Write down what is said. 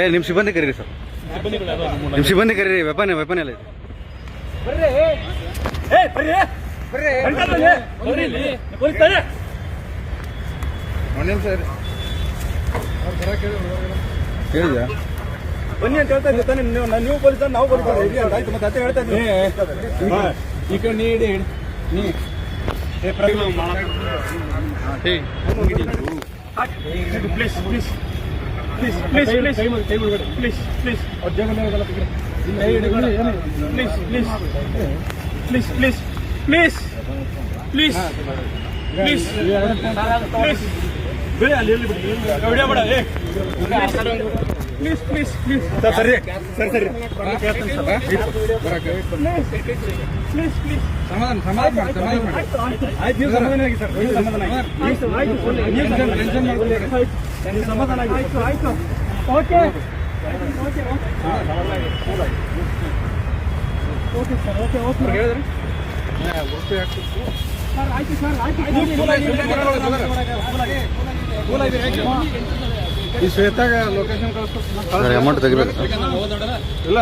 ನಿಮ್ಮ ಸಿಬ್ಬಂದಿ ಕರೀರಿ ಸರ್, ನಿಮ್ಮ ಸಿಬ್ಬಂದಿ ಕರೀರಿ. ವೆಪನ್ ಎಲ್ಲ ಇದೆ. ಹೇಳಿದ್ಯಾ ಬನ್ನಿ ಅಂತ ಹೇಳ್ತಾ ಇದ್ದೆ ತಾನೆ ನೀವು ಪೊಲೀಸ್ ನಾವು ಪೊಲೀಸ್ ಆಯ್ತು ಮತ್ತೆ ಅದೇ ಹೇಳ್ತಾ ಇದ್ದೀನಿ ಈ ಕಡೆ ನೀ please please please please please please please ಅವ್ರ ಜಗಳ please please please please please please please please ಬೇಡ ಅಲ್ಲಿ ಎಲ್ಲಿ ಬಿಡಿ ವಿಡಿಯೋ ಬೇಡ ಪ್ಲೀಸ್ ಪ್ಲೀಸ್ ಪ್ಲೀಸ್ ಸರ್ ಸರಿ ಸರಿ ಸರಿ ಪ್ಲೀಸ್ ಪ್ಲೀಸ್ ಸಮಾಧಾನ ಆಯ್ತು ನೀವು ಸಮಾಧಾನ ಆಗಿ ಸರ್ ಸಮಾಧಾನ ಆಗಿ ಸಮಾಧಾನ ಆಗಿ ಆಯ್ತು ಆಯ್ತು okay okay okay sir okay okay ಹೇಳಿದ್ರಿ ಸರ್ ಆಯ್ತು ಸರ್ ಆಯ್ತು ಈ ಶ್ವೇತಾಗ ಲೊಕೇಶನ್ ಕಳಿಸ್ತಾರೆ. ಅಮೌಂಟ್ ತೆಗಿಬೇಕು ಇಲ್ಲ.